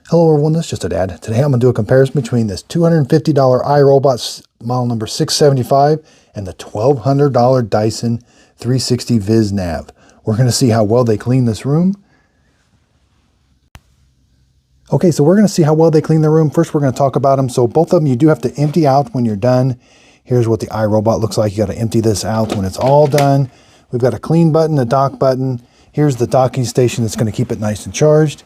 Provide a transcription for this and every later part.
Hello everyone, this is just a dad. Today I'm going to do a comparison between this $250 iRobot model number 675 and the $1,200 Dyson 360 Viz Nav. We're going to see how well they clean this room. Okay, so we're going to see how well they clean the room. First we're going to talk about them. So both of them you do have to empty out when you're done. Here's what the iRobot looks like. You got to empty this out when it's all done. We've got a clean button, a dock button. Here's the docking station that's going to keep it nice and charged.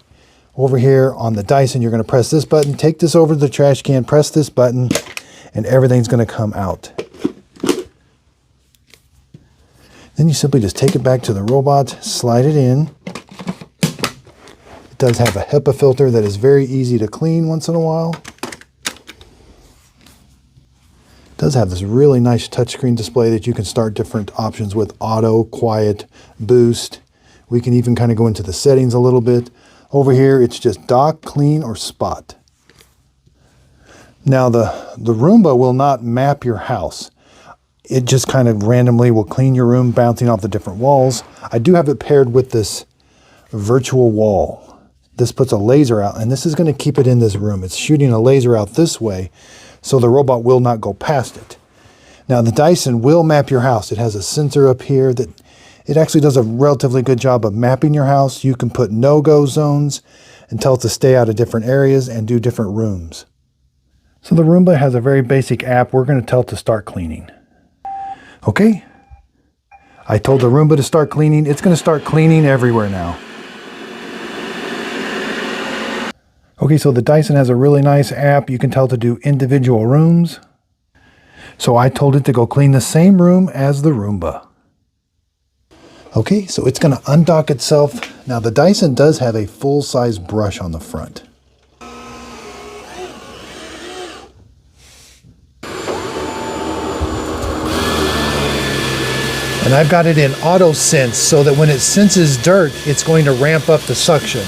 Over here on the Dyson, you're going to press this button, take this over to the trash can, press this button, and everything's going to come out. Then you simply just take it back to the robot, slide it in. It does have a HEPA filter that is very easy to clean once in a while. It does have this really nice touchscreen display that you can start different options with: auto, quiet, boost. We can even kind of go into the settings a little bit. Over here, it's just dock, clean, or spot. Now, the Roomba will not map your house. It just kind of randomly will clean your room, bouncing off the different walls. I do have it paired with this virtual wall. This puts a laser out, and this is going to keep it in this room. It's shooting a laser out this way, so the robot will not go past it. Now, the Dyson will map your house. It has a sensor up here that it actually does a relatively good job of mapping your house. You can put no-go zones and tell it to stay out of different areas and do different rooms. So the Roomba has a very basic app. We're going to tell it to start cleaning. Okay. I told the Roomba to start cleaning. It's going to start cleaning everywhere now. Okay, so the Dyson has a really nice app. You can tell it to do individual rooms. So I told it to go clean the same room as the Roomba. Okay, so it's going to undock itself. Now the Dyson does have a full-size brush on the front. And I've got it in auto sense so that when it senses dirt, it's going to ramp up the suction.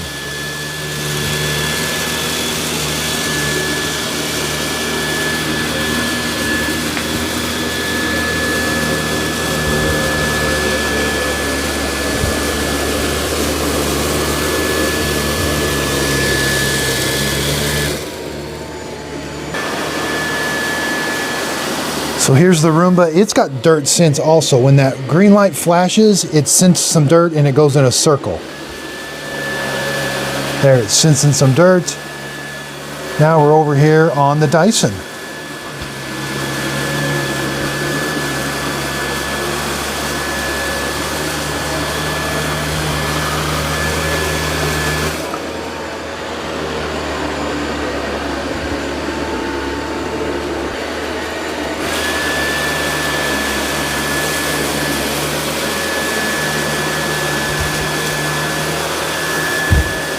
So here's the Roomba. It's got dirt sense also. When that green light flashes, it senses some dirt and it goes in a circle. There, it's sensing some dirt. Now we're over here on the Dyson.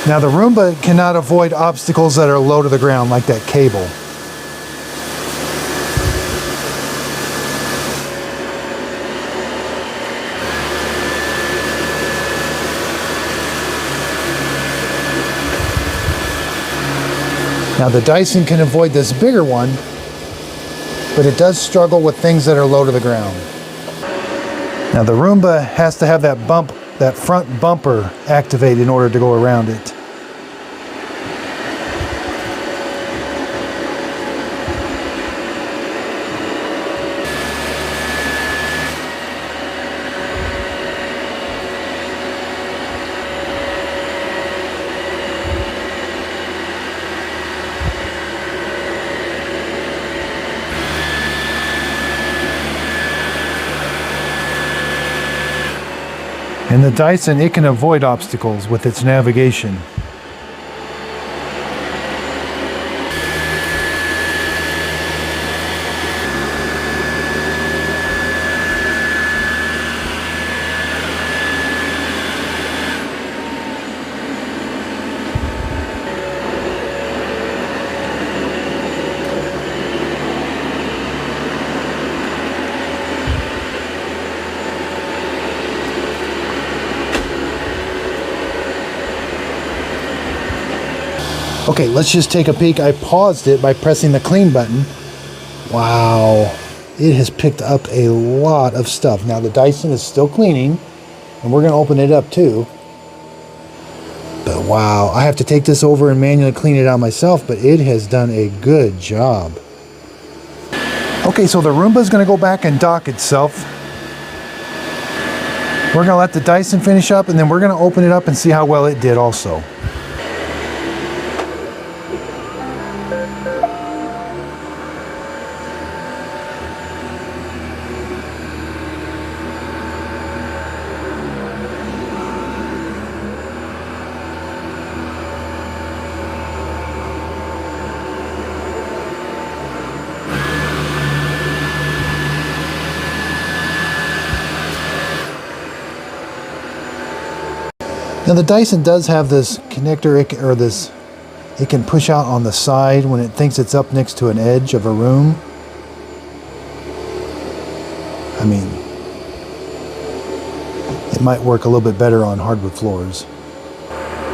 Now the Roomba cannot avoid obstacles that are low to the ground, like that cable. Now the Dyson can avoid this bigger one, but it does struggle with things that are low to the ground. Now the Roomba has to have that front bumper activated in order to go around it. In the Dyson, it can avoid obstacles with its navigation. Okay, let's just take a peek. I paused it by pressing the clean button. Wow, it has picked up a lot of stuff. Now the Dyson is still cleaning, and we're going to open it up too. But wow, I have to take this over and manually clean it out myself, but it has done a good job. Okay, so the Roomba is going to go back and dock itself. We're going to let the Dyson finish up, and then we're going to open it up and see how well it did also. Now the Dyson does have this connector, it can push out on the side when it thinks it's up next to an edge of a room. I mean, it might work a little bit better on hardwood floors.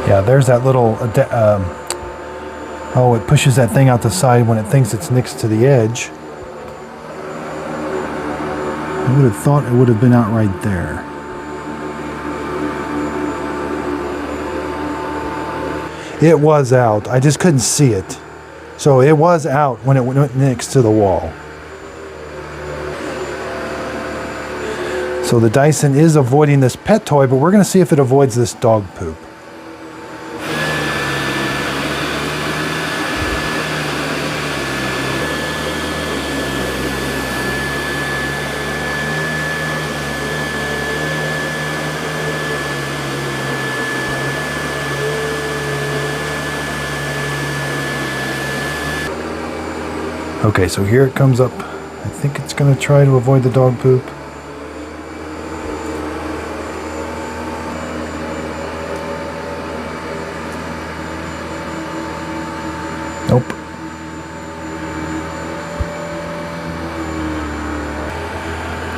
Yeah, there's that little, oh, it pushes that thing out the side when it thinks it's next to the edge. I would have thought it would have been out right there. It was out. I just couldn't see it. So it was out when it went next to the wall. So the Dyson is avoiding this pet toy, but we're going to see if it avoids this dog poop. Okay, so here it comes up. I think it's going to try to avoid the dog poop. Nope.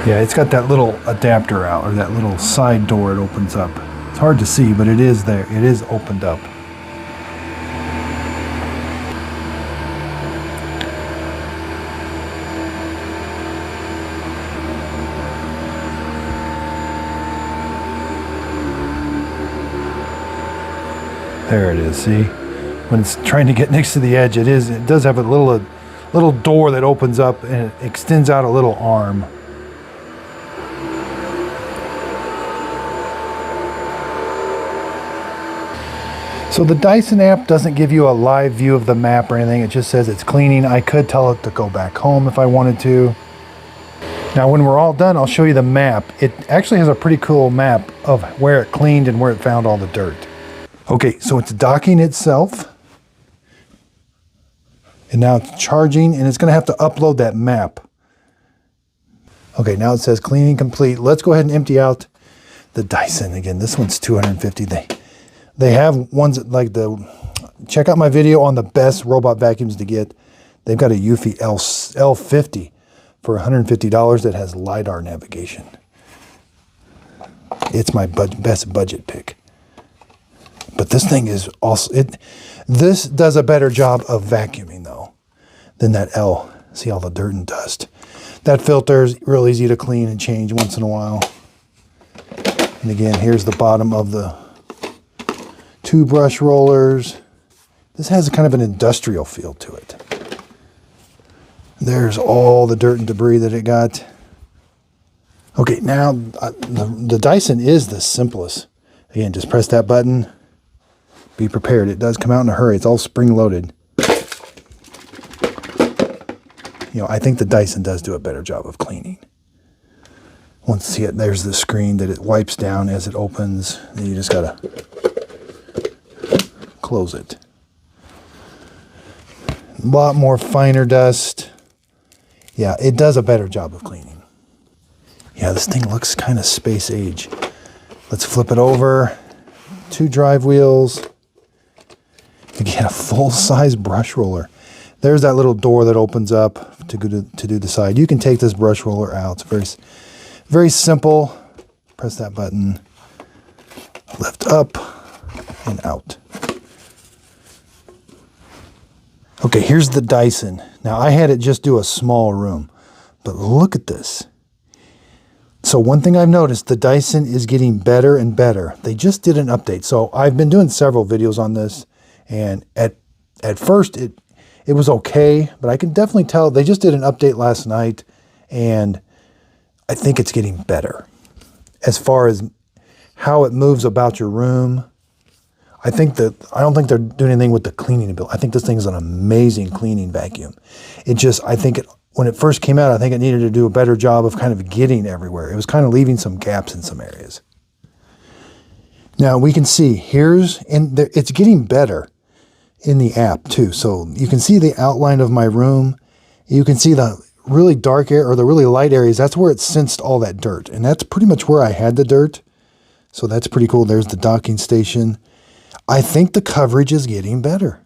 Yeah, it's got that little adapter out, or that little side door it opens up. It's hard to see, but it is there. It is opened up. There it is, see? When it's trying to get next to the edge, it does have a little door that opens up and it extends out a little arm. So the Dyson app doesn't give you a live view of the map or anything. It just says it's cleaning. I could tell it to go back home if I wanted to. Now when we're all done, I'll show you the map. It actually has a pretty cool map of where it cleaned and where it found all the dirt. Okay, so it's docking itself. And now it's charging, and it's going to have to upload that map. Okay, now it says cleaning complete. Let's go ahead and empty out the Dyson. Again, this one's $250. They have ones that, like check out my video on the best robot vacuums to get. They've got a Eufy L50 for $150 that has LiDAR navigation. It's my best budget pick. But this thing is also, this does a better job of vacuuming though than that L. See all the dirt and dust. That filter is real easy to clean and change once in a while. And again, here's the bottom of the two brush rollers. This has a kind of an industrial feel to it. There's all the dirt and debris that it got. Okay, now the Dyson is the simplest. Again, just press that button. Be prepared. It does come out in a hurry. It's all spring-loaded. You know, I think the Dyson does do a better job of cleaning. Once you see it, there's the screen that it wipes down as it opens. Then you just gotta close it. A lot more finer dust. Yeah, it does a better job of cleaning. Yeah, this thing looks kind of space age. Let's flip it over. 2 drive wheels. Again, a full-size brush roller. There's that little door that opens up to do the side. You can take this brush roller out. It's very, very simple. Press that button. Lift up and out. Okay, here's the Dyson. Now, I had it just do a small room. But look at this. So one thing I've noticed, the Dyson is getting better and better. They just did an update. So I've been doing several videos on this, and at first it was okay, but I can definitely tell they just did an update last night, and I think it's getting better as far as how it moves about your room. I don't think they're doing anything with the cleaning ability. I think this thing is an amazing cleaning vacuum. When it first came out, I think it needed to do a better job of kind of getting everywhere. It was kind of leaving some gaps in some areas. Now we can see it's getting better in the app too. So you can see the outline of my room. You can see the really dark area or the really light areas. That's where it sensed all that dirt. And that's pretty much where I had the dirt. So that's pretty cool. There's the docking station. I think the coverage is getting better.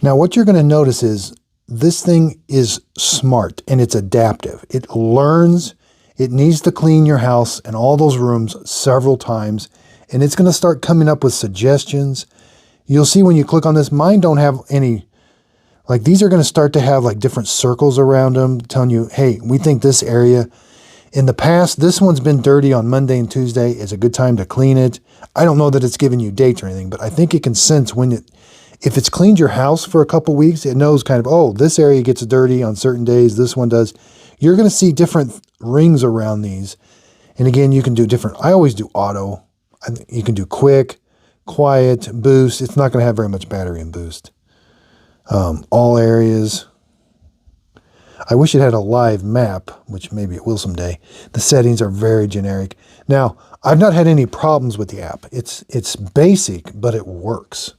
Now what you're going to notice is this thing is smart and it's adaptive. It learns it needs to clean your house and all those rooms several times, and it's going to start coming up with suggestions. You'll see when you click on this, mine don't have any, like these are going to start to have like different circles around them telling you, hey, we think this area, in the past, this one's been dirty on Monday and Tuesday. It's a good time to clean it. I don't know that it's giving you dates or anything, but I think it can sense if it's cleaned your house for a couple weeks, it knows kind of, oh, this area gets dirty on certain days, this one does. You're going to see different rings around these. And again, you can do different. I always do auto. You can do quick, quiet, boost. It's not going to have very much battery in boost. All areas. I wish it had a live map, which maybe it will someday. The settings are very generic. Now, I've not had any problems with the app. It's basic, but it works.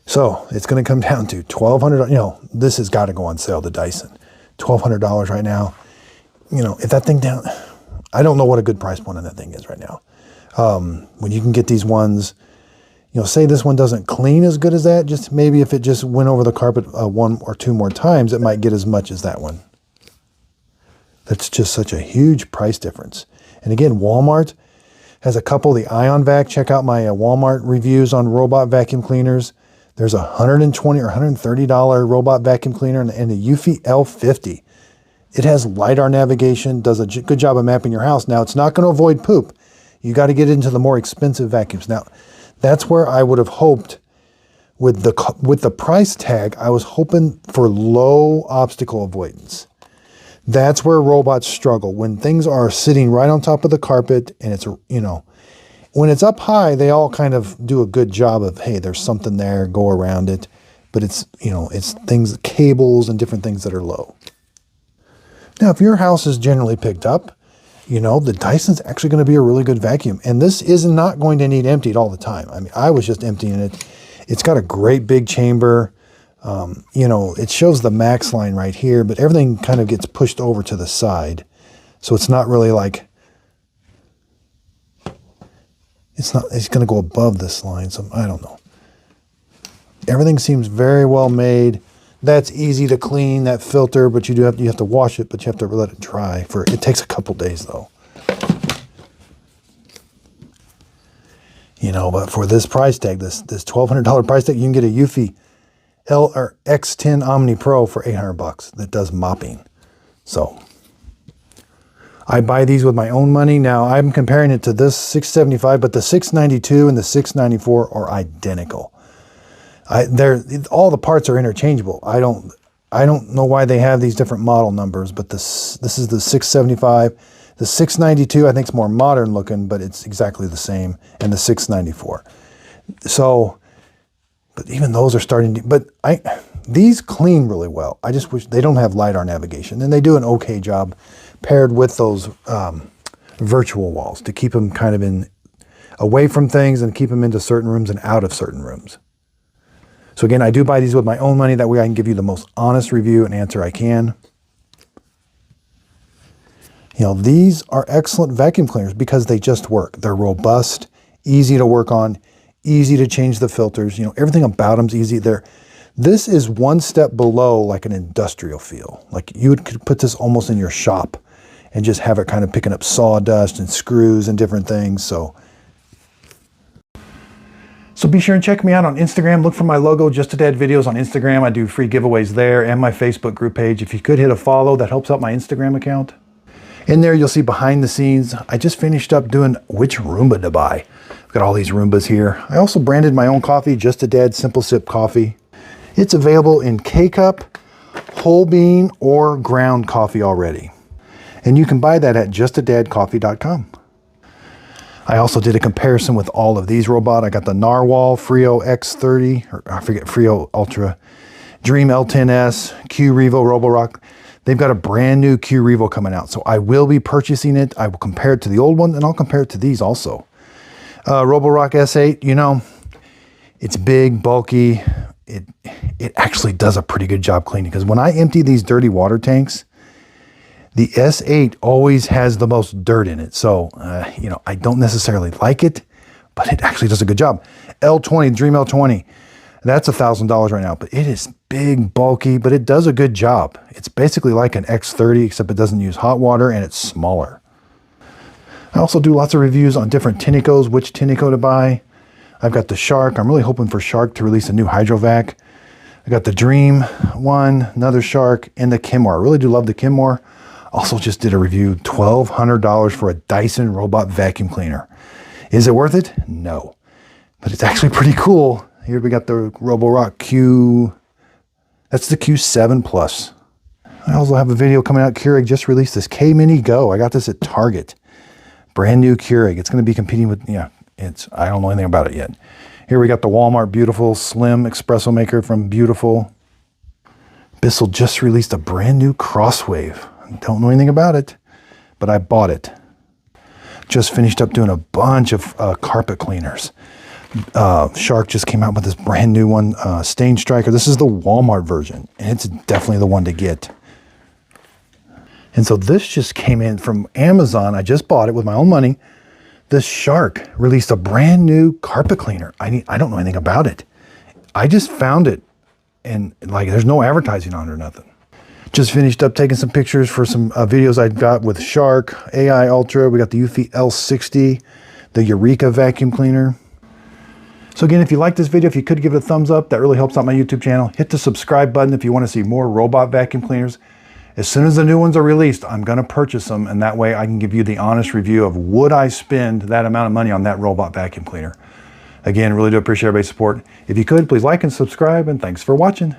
So it's going to come down to $1,200. This has got to go on sale, the Dyson. $1,200 right now. If that thing I don't know what a good price point on that thing is right now. When you can get these ones, say this one doesn't clean as good as that, just maybe if it just went over the carpet one or two more times, it might get as much as that one. That's just such a huge price difference. And again, Walmart has a couple, the Ion Vac. Check out my Walmart reviews on robot vacuum cleaners. There's a $120 or $130 robot vacuum cleaner and the Eufy L50. It has LiDAR navigation, does a good job of mapping your house. Now, it's not going to avoid poop. You got to get into the more expensive vacuums. Now, that's where I would have hoped with the price tag, I was hoping for low obstacle avoidance. That's where robots struggle. When things are sitting right on top of the carpet and it's, when it's up high, they all kind of do a good job of, hey, there's something there, go around it. But it's, it's things, cables and different things that are low. Now, if your house is generally picked up, the Dyson's actually going to be a really good vacuum. And this is not going to need emptied all the time. I mean, I was just emptying it. It's got a great big chamber. It shows the max line right here, but everything kind of gets pushed over to the side. So it's not really like, it's going to go above this line. So I don't know. Everything seems very well made. That's easy to clean, that filter, but you have to wash it, but you have to let it dry. It takes a couple days though. But for this price tag, this $1,200 price tag, you can get a Eufy X10 Omni Pro for $800 that does mopping. So I buy these with my own money. Now I'm comparing it to this $675, but the $692 and the $694 are identical. All the parts are interchangeable. I don't know why they have these different model numbers, but this is the 675. The 692 I think is more modern looking, but it's exactly the same, and the 694. So, but even those are starting to, these clean really well. I just wish they don't have LiDAR navigation, and they do an okay job paired with those virtual walls to keep them kind of away from things and keep them into certain rooms and out of certain rooms. So again, I do buy these with my own money. That way I can give you the most honest review and answer I can. These are excellent vacuum cleaners because they just work. They're robust, easy to work on, easy to change the filters. Everything about them's easy. This is one step below like an industrial feel. Like you could put this almost in your shop and just have it kind of picking up sawdust and screws and different things. So be sure and check me out on Instagram. Look for my logo, Just a Dad Videos on Instagram. I do free giveaways there and my Facebook group page. If you could hit a follow, that helps out my Instagram account. In there, you'll see behind the scenes, I just finished up doing which Roomba to buy. I've got all these Roombas here. I also branded my own coffee, Just a Dad Simple Sip Coffee. It's available in K-Cup, whole bean, or ground coffee already. And you can buy that at justadadcoffee.com. I also did a comparison with all of these robots. I got the Narwhal Frio X30, or I forget, Frio Ultra, Dream L10S, Q Revo Roborock. They've got a brand new Q Revo coming out, so I will be purchasing it. I will compare it to the old one, and I'll compare it to these also. Roborock S8, you know, it's big, bulky. It actually does a pretty good job cleaning, because when I empty these dirty water tanks, the S8 always has the most dirt in it. So, you know, I don't necessarily like it, but it actually does a good job. L20, Dream L20. That's $1,000 right now, but it is big, bulky, but it does a good job. It's basically like an X30, except it doesn't use hot water and it's smaller. I also do lots of reviews on different Tinicos, which Tinico to buy. I've got the Shark. I'm really hoping for Shark to release a new hydrovac. I got the Dream one, another Shark, and the Kenmore. I really do love the Kenmore. Also just did a review, $1,200 for a Dyson robot vacuum cleaner. Is it worth it? No, but it's actually pretty cool. Here we got the Roborock Q, that's the Q7 Plus. I also have a video coming out. Keurig just released this K-Mini Go. I got this at Target. Brand new Keurig. It's going to be competing with, yeah, I don't know anything about it yet. Here we got the Walmart Beautiful Slim Espresso Maker from Beautiful. Bissell just released a brand new Crosswave. Don't know anything about it, but I bought it. Just finished up doing a bunch of carpet cleaners. Shark just came out with this brand new one, Stain Striker. This is the Walmart version, and it's definitely the one to get. And so this just came in from Amazon. I just bought it with my own money. This Shark released a brand new carpet cleaner. I don't know anything about it. I just found it, and like there's no advertising on it or nothing. Just finished up taking some pictures for some videos I got with Shark, AI Ultra. We got the Eufy L60, the Eureka vacuum cleaner. So again, if you like this video, if you could give it a thumbs up, that really helps out my YouTube channel. Hit the subscribe button if you want to see more robot vacuum cleaners. As soon as the new ones are released, I'm going to purchase them, and that way I can give you the honest review of would I spend that amount of money on that robot vacuum cleaner. Again, really do appreciate everybody's support. If you could, please like and subscribe, and thanks for watching.